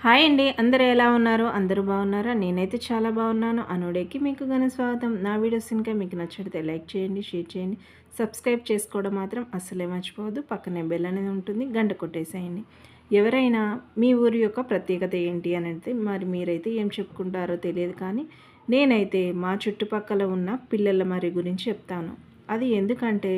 Hi అండి. అందరూ ఎలా ఉన్నారు? అందరూ బాగున్నారా? నేనైతే చాలా బాగున్నాను. అనుడేకి మీకు ఘన స్వాగతం. నా వీడియోస్ ఇంకా మీకు నచ్చితే లైక్ చేయండి, షేర్ చేయండి, సబ్స్క్రైబ్ చేసుకోవడం మాత్రం అస్సలే మర్చిపోవద్దు. పక్కనే బెల్ అనేది ఉంటుంది, గంట కొట్టేసేయండి. ఎవరైనా మీ ఊరి యొక్క ప్రత్యేకత ఏంటి అని అంటే మరి మీరైతే ఏం చెప్పుకుంటారో తెలియదు, కానీ నేనైతే మా చుట్టుపక్కల ఉన్న పిల్లల మరి గురించి చెప్తాను. అది ఎందుకంటే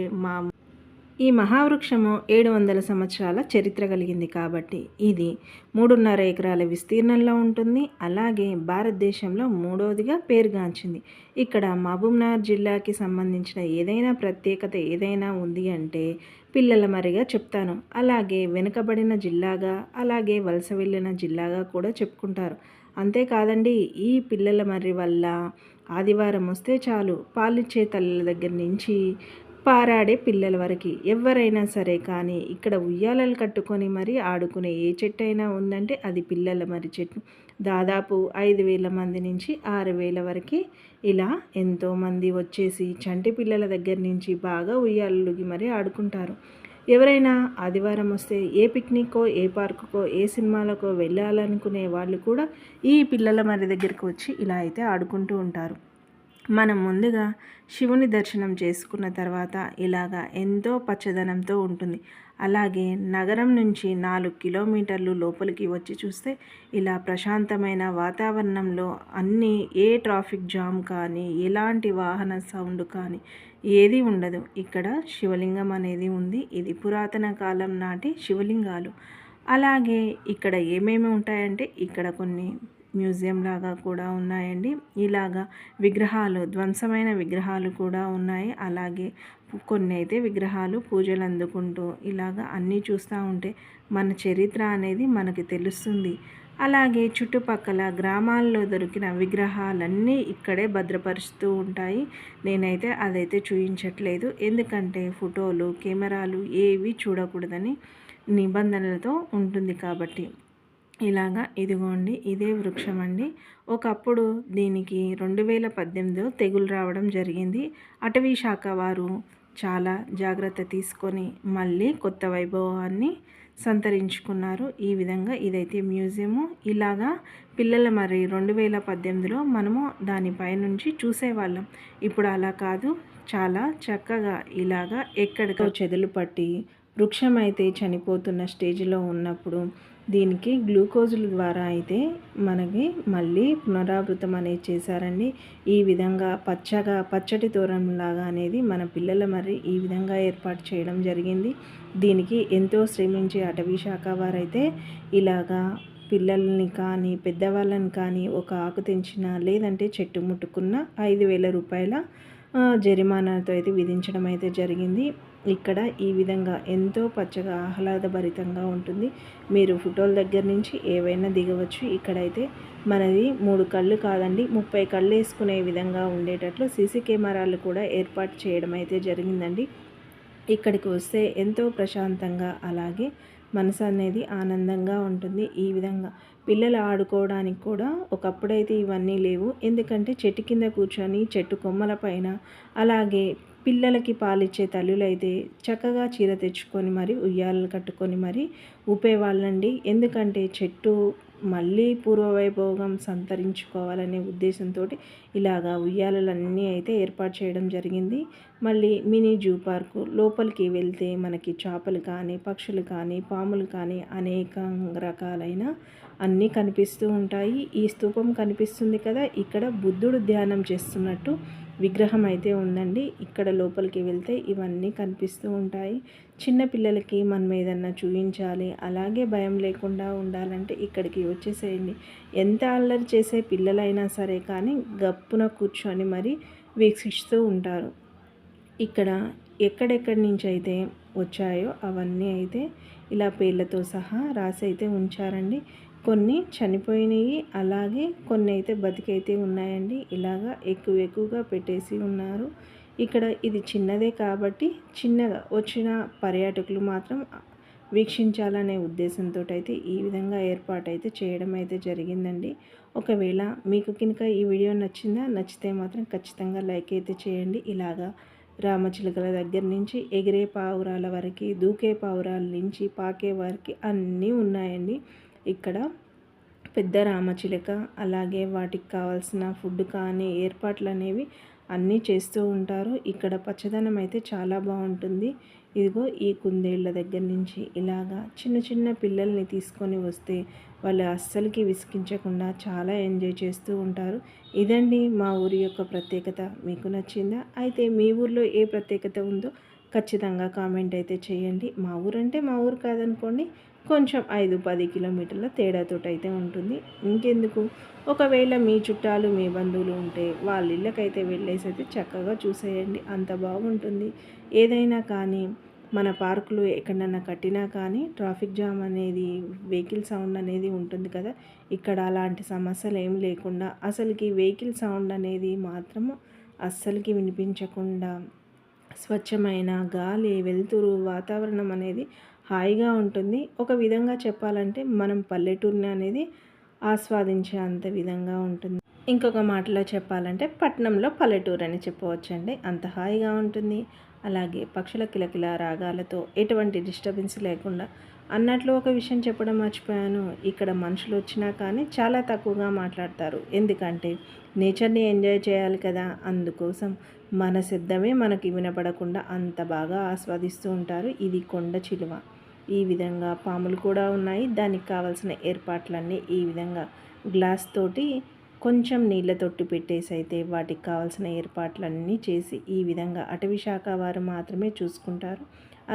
ఈ మహావృక్షము 700 సంవత్సరాల చరిత్ర కలిగింది కాబట్టి ఇది 3.5 ఎకరాల విస్తీర్ణంలో ఉంటుంది. అలాగే భారతదేశంలో మూడవదిగా పేరుగాంచింది. ఇక్కడ మహబూబ్నగర్ జిల్లాకి సంబంధించిన ఏదైనా ప్రత్యేకత ఏదైనా ఉంది అంటే పిల్లల మరిగా చెప్తాను. అలాగే వెనుకబడిన జిల్లాగా, అలాగే వలస వెళ్ళిన జిల్లాగా కూడా చెప్పుకుంటారు. అంతేకాదండి, ఈ పిల్లల మర్రి వల్ల ఆదివారం వస్తే చాలు పాలిచ్చే తల్లుల దగ్గర నుంచి పారాడే పిల్లల వరకు ఎవరైనా సరే కానీ ఇక్కడ ఉయ్యాలలు కట్టుకొని మరి ఆడుకునే ఏ చెట్టు అయినా ఉందంటే అది పిల్లల మరి చెట్టు. దాదాపు 5,000 మంది నుంచి 6,000 వరకు ఇలా ఎంతోమంది వచ్చేసి చంటి పిల్లల దగ్గర నుంచి బాగా ఉయ్యాలలుగి మరి ఆడుకుంటారు. ఎవరైనా ఆదివారం వస్తే ఏ పిక్నిక్కో, ఏ పార్కుకో, ఏ సినిమాలకో వెళ్ళాలనుకునే వాళ్ళు కూడా ఈ పిల్లల మరి దగ్గరికి వచ్చి ఇలా అయితే ఆడుకుంటూ ఉంటారు. మనం ముందుగా శివుని దర్శనం చేసుకున్న తర్వాత ఇలాగా ఎంతో పచ్చదనంతో ఉంటుంది. అలాగే నగరం నుంచి 4 కిలోమీటర్లు లోపలికి వచ్చి చూస్తే ఇలా ప్రశాంతమైన వాతావరణంలో అన్నీ ఏ ట్రాఫిక్ జామ్ కానీ, ఎలాంటి వాహన సౌండ్ కానీ ఏది ఉండదు. ఇక్కడ శివలింగం అనేది ఉంది. ఇది పురాతన కాలం నాటి శివలింగాలు. అలాగే ఇక్కడ ఏమేమి ఉంటాయంటే ఇక్కడ కొన్ని మ్యూజియం లాగా కూడా ఉన్నాయండి. ఇలాగా విగ్రహాలు, ధ్వంసమైన విగ్రహాలు కూడా ఉన్నాయి. అలాగే కొన్ని అయితే విగ్రహాలు పూజలు అందుకుంటూ ఇలాగా అన్నీ చూస్తూ ఉంటే మన చరిత్ర అనేది మనకి తెలుస్తుంది. అలాగే చుట్టుపక్కల గ్రామాల్లో దొరికిన విగ్రహాలన్నీ ఇక్కడే భద్రపరుస్తూ ఉంటాయి. నేనైతే అదైతే చూపించట్లేదు, ఎందుకంటే ఫోటోలు, కెమెరాలు ఏవి చూడకూడదని నిబంధనలతో ఉంటుంది కాబట్టి. ఇలాగా ఇదిగోండి, ఇదే వృక్షం అండి. ఒకప్పుడు దీనికి 2018లో తెగులు రావడం జరిగింది. అటవీ శాఖ వారు చాలా జాగ్రత్త తీసుకొని మళ్ళీ కొత్త వైభవాన్ని సంతరించుకున్నారు. ఈ విధంగా ఇదైతే మ్యూజియము. ఇలాగా పిల్లల మరి 2018లో మనము దానిపై నుంచి చూసేవాళ్ళం. ఇప్పుడు అలా కాదు, చాలా చక్కగా ఇలాగా ఎక్కడికో చెదలు పట్టి వృక్షం అయితే చనిపోతున్న స్టేజ్లో ఉన్నప్పుడు దీనికి గ్లూకోజుల ద్వారా అయితే మనకి మళ్ళీ పునరావృతం అనేది చేశారండి. ఈ విధంగా పచ్చటి తోరణంలాగా అనేది మన పిల్లల మరి ఈ విధంగా ఏర్పాటు చేయడం జరిగింది. దీనికి ఎంతో శ్రమించే అటవీ శాఖ వారైతే ఇలాగా పిల్లల్ని కానీ పెద్దవాళ్ళని కానీ ఒక ఆకు తెంచినా లేదంటే చెట్టు ముట్టుకున్న 5,000 రూపాయల జరిమానాతో అయితే విధించడం అయితే జరిగింది. ఇక్కడ ఈ విధంగా ఎంతో పచ్చగా ఆహ్లాదభరితంగా ఉంటుంది. మీరు ఫోటోల దగ్గర నుంచి ఏవైనా దిగవచ్చు. ఇక్కడైతే మనది 3 కళ్ళు కాదండి, 30 కళ్ళు వేసుకునే విధంగా ఉండేటట్లు సీసీ కెమెరాలు కూడా ఏర్పాటు చేయడం అయితే జరిగిందండి. ఇక్కడికి వస్తే ఎంతో ప్రశాంతంగా, అలాగే మనసు అనేది ఆనందంగా ఉంటుంది. ఈ విధంగా పిల్లలు ఆడుకోవడానికి కూడా ఒకప్పుడైతే ఇవన్నీ లేవు. ఎందుకంటే చెట్టు కింద కూర్చొని చెట్టు కొమ్మల పైన, అలాగే పిల్లలకి పాలిచ్చే తల్లులైతే చక్కగా చీర తెచ్చుకొని మరి ఉయ్యాలలు కట్టుకొని మరి ఊపేవాళ్ళండి. ఎందుకంటే చెట్టు మళ్ళీ పూర్వవైభోగం సంతరించుకోవాలనే ఉద్దేశంతో ఇలాగా ఉయ్యాలలన్నీ అయితే ఏర్పాటు చేయడం జరిగింది. మళ్ళీ మినీ జూ పార్కు లోపలికి వెళ్తే మనకి చేపలు కానీ, పక్షులు కానీ, పాములు కానీ అనేక రకాలైన అన్నీ కనిపిస్తూ ఉంటాయి. ఈ స్తూపం కనిపిస్తుంది కదా, ఇక్కడ బుద్ధుడు ధ్యానం చేస్తున్నట్టు విగ్రహం అయితే ఉందండి. ఇక్కడ లోపలికి వెళ్తే ఇవన్నీ కనిపిస్తూ ఉంటాయి. చిన్న పిల్లలకి మనం ఏదన్నా చూపించాలి, అలాగే భయం లేకుండా ఉండాలంటే ఇక్కడికి వచ్చేసేయండి. ఎంత అల్లరి చేసే పిల్లలైనా సరే కానీ గప్పున కూర్చొని మరి వీక్షిస్తూ ఉంటారు. ఇక్కడ ఎక్కడెక్కడి నుంచి అయితే వచ్చాయో అవన్నీ అయితే ఇలా పేర్లతో సహా రాసి అయితే ఉంచారండి. కొన్ని చనిపోయినాయి, అలాగే కొన్ని అయితే బతికైతే ఉన్నాయండి. ఇలాగా ఎక్కువగా పెట్టేసి ఉన్నారు. ఇక్కడ ఇది చిన్నదే కాబట్టి చిన్నగా వచ్చిన పర్యాటకులు మాత్రం వీక్షించాలనే ఉద్దేశంతో అయితే ఈ విధంగా ఏర్పాటు అయితే చేయడం అయితే జరిగిందండి. ఒకవేళ మీకు కనుక ఈ వీడియో నచ్చితే మాత్రం ఖచ్చితంగా లైక్ అయితే చేయండి. ఇలాగా రామచిలుకల దగ్గర నుంచి ఎగిరే పావురాల వరకు, దూకే పావురాల నుంచి పాకే వరకు అన్నీ ఉన్నాయండి. ఇక్కడ పెద్ద రామచిలుక, అలాగే వాటికి కావాల్సిన ఫుడ్ కానీ ఏర్పాట్లు అనేవి అన్నీ చేస్తూ ఉంటారు. ఇక్కడ పచ్చదనం అయితే చాలా బాగుంటుంది. ఇదిగో ఈ కుందేళ్ళ దగ్గర నుంచి ఇలాగా చిన్న చిన్న పిల్లల్ని తీసుకొని వస్తే వాళ్ళు అస్సలకి విసిగించకుండా చాలా ఎంజాయ్ చేస్తూ ఉంటారు. ఇదండి మా ఊరి యొక్క ప్రత్యేకత. మీకు నచ్చిందా? అయితే మీ ఊర్లో ఏ ప్రత్యేకత ఉందో ఖచ్చితంగా కామెంట్ అయితే చేయండి. మా ఊరంటే మా ఊరు కాదనుకోండి, కొంచెం 5-10 కిలోమీటర్ల తేడాతోటైతే ఉంటుంది. ఇంకెందుకు, ఒకవేళ మీ చుట్టాలు మీ బంధువులు ఉంటే వాళ్ళ ఇళ్ళకైతే వెళ్ళేసి అయితే చక్కగా చూసేయండి. అంత బాగుంటుంది. ఏదైనా కానీ మన పార్కులు ఎక్కడన్నా కట్టినా కానీ ట్రాఫిక్ జామ్ అనేది, వెహికల్ సౌండ్ అనేది ఉంటుంది కదా. ఇక్కడ అలాంటి సమస్యలు ఏం లేకుండా అసలుకి వెహికల్ సౌండ్ అనేది మాత్రము అస్సలకి వినిపించకుండా స్వచ్ఛమైన గాలి, వెలుతురు, వాతావరణం అనేది హాయిగా ఉంటుంది. ఒక విధంగా చెప్పాలంటే మనం పల్లెటూరిని అనేది ఆస్వాదించే అంత విధంగా ఉంటుంది. ఇంకొక మాటలో చెప్పాలంటే పట్నంలో పల్లెటూరు అని చెప్పవచ్చండి. అంత హాయిగా ఉంటుంది. అలాగే పక్షుల కిలకిల రాగాలతో ఎటువంటి డిస్టర్బెన్స్ లేకుండా. అన్నట్లు ఒక విషయం చెప్పడం మర్చిపోయాను. ఇక్కడ మనుషులు వచ్చినా కానీ చాలా తక్కువగా మాట్లాడతారు. ఎందుకంటే నేచర్ని ఎంజాయ్ చేయాలి కదా. అందుకోసం మన శబ్దమే మనకి వినపడకుండా అంత బాగా ఆస్వాదిస్తూ ఉంటారు. ఇది కొండ చిలువ. ఈ విధంగా పాములు కూడా ఉన్నాయి. దానికి కావాల్సిన ఏర్పాట్లన్నీ ఈ విధంగా గ్లాస్ తోటి కొంచెం నీళ్ళ తొట్టి పెట్టేసి అయితే వాటికి కావాల్సిన ఏర్పాట్లన్నీ చేసి ఈ విధంగా అటవీ శాఖ వారు మాత్రమే చూసుకుంటారు.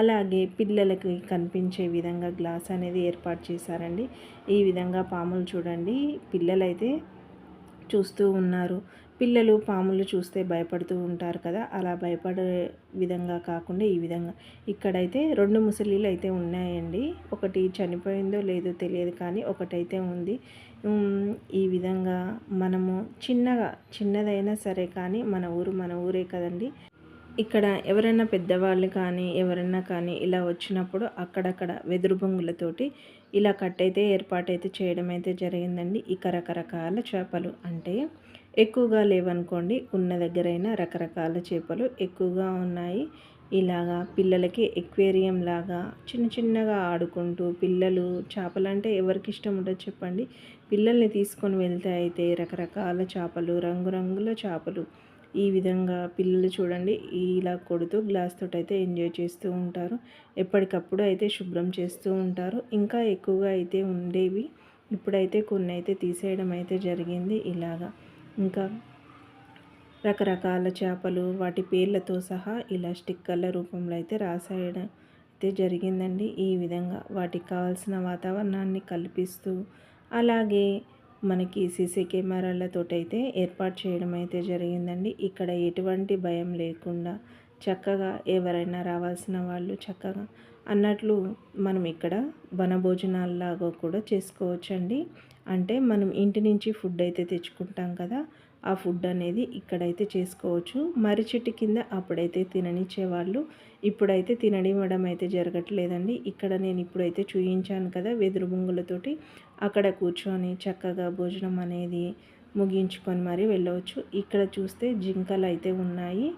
అలాగే పిల్లలకి కనిపించే విధంగా గ్లాస్ అనేది ఏర్పాటు చేశారండి. ఈ విధంగా పాములు చూడండి, పిల్లలైతే చూస్తూ ఉన్నారు. పిల్లలు పాములు చూస్తే భయపడుతూ ఉంటారు కదా, అలా భయపడే విధంగా కాకుండా ఈ విధంగా ఇక్కడైతే 2 ముసలీలు అయితే ఉన్నాయండి. ఒకటి చనిపోయిందో లేదో తెలియదు కానీ ఒకటైతే ఉంది. ఈ విధంగా మనము చిన్నదైనా సరే కానీ మన ఊరే కదండి. ఇక్కడ ఎవరైనా పెద్దవాళ్ళు కానీ ఎవరైనా కానీ ఇలా వచ్చినప్పుడు అక్కడక్కడ వెదురు బొంగులతోటి ఇలా కట్టయితే ఏర్పాటైతే చేయడం అయితే జరిగిందండి. ఇక రకరకాల చేపలు అంటే ఎక్కువగా లేవనుకోండి, ఉన్న దగ్గరైనా రకరకాల చేపలు ఎక్కువగా ఉన్నాయి. ఇలాగా పిల్లలకి ఎక్వేరియం లాగా చిన్న చిన్నగా ఆడుకుంటూ, పిల్లలు చేపలంటే ఎవరికి ఇష్టం ఉండదు చెప్పండి. పిల్లల్ని తీసుకొని వెళ్తే అయితే రకరకాల చేపలు, రంగురంగుల చేపలు, ఈ విధంగా పిల్లలు చూడండి ఇలా కొడుతూ గ్లాస్ తోటి అయితే ఎంజాయ్ చేస్తూ ఉంటారు. ఎప్పటికప్పుడు అయితే శుభ్రం చేస్తూ ఉంటారు. ఇంకా ఎక్కువగా అయితే ఉండేవి, ఇప్పుడైతే కొన్ని అయితే తీసేయడం అయితే జరిగింది. ఇలాగా ఇంకా రకరకాల చేపలు వాటి పేర్లతో సహా ఇలా స్టిక్కర్ల రూపంలో అయితే రాసేయడం అయితే జరిగిందండి. ఈ విధంగా వాటికి కావాల్సిన వాతావరణాన్ని కల్పిస్తూ, అలాగే మనకి సీసీ కెమెరాలతోటైతే ఏర్పాటు చేయడం అయితే జరిగిందండి. ఇక్కడ ఎటువంటి భయం లేకుండా చక్కగా ఎవరైనా రావాల్సిన వాళ్ళు చక్కగా అన్నట్లు మనం ఇక్కడ వనభోజనాల్లాగా కూడా చేసుకోవచ్చండి. అంటే మనం ఇంటి నుంచి ఫుడ్ అయితే తెచ్చుకుంటాం కదా, ఆ ఫుడ్ అనేది ఇక్కడైతే చేసుకోవచ్చు. మర్రి చెట్టు కింద అప్పుడైతే తిననిచ్చేవాళ్ళు, ఇప్పుడైతే తిననివ్వడం అయితే జరగట్లేదండి. ఇక్కడ నేను ఇప్పుడైతే చూయించాను కదా వెదురు బొంగులతోటి, అక్కడ కూర్చొని చక్కగా భోజనం అనేది ముగించుకొని మరి వెళ్ళవచ్చు. ఇక్కడ చూస్తే జింకలు అయితే ఉన్నాయి.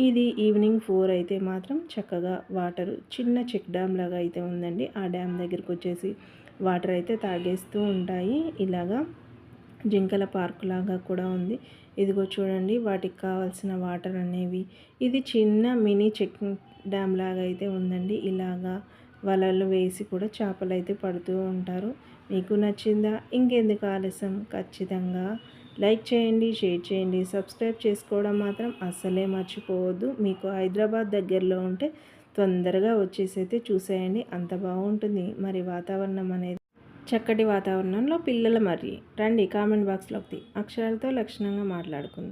ఇది ఈవినింగ్ 4 అయితే మాత్రం చక్కగా వాటర్ చిన్న చెక్ డ్యామ్ లాగా అయితే ఉందండి. ఆ డ్యామ్ దగ్గరికి వచ్చేసి వాటర్ అయితే తాగేస్తూ ఉంటాయి. ఇలాగా జింకల పార్కు లాగా కూడా ఉంది. ఇదిగో చూడండి వాటికి కావాల్సిన వాటర్ అనేవి, ఇది చిన్న మినీ చెక్ డ్యామ్ లాగా అయితే ఉందండి. ఇలాగా వలలు వేసి కూడా చేపలు అయితే పడుతూ ఉంటారు. మీకు నచ్చిందా? ఇంకెందుకు ఆలస్యం, ఖచ్చితంగా లైక్ చేయండి, షేర్ చేయండి, సబ్స్క్రైబ్ చేసుకోవడం మాత్రం అస్సలే మర్చిపోవద్దు. మీకు హైదరాబాద్ దగ్గరలో ఉంటే తొందరగా వచ్చేసి అయితే చూసేయండి. అంత బాగుంటుంది మరి వాతావరణం అనేది. చక్కటి వాతావరణంలో పిల్లల మరి రండి కామెంట్ బాక్స్లోకి అక్షరాలతో లక్షణంగా మాట్లాడుకుందాం.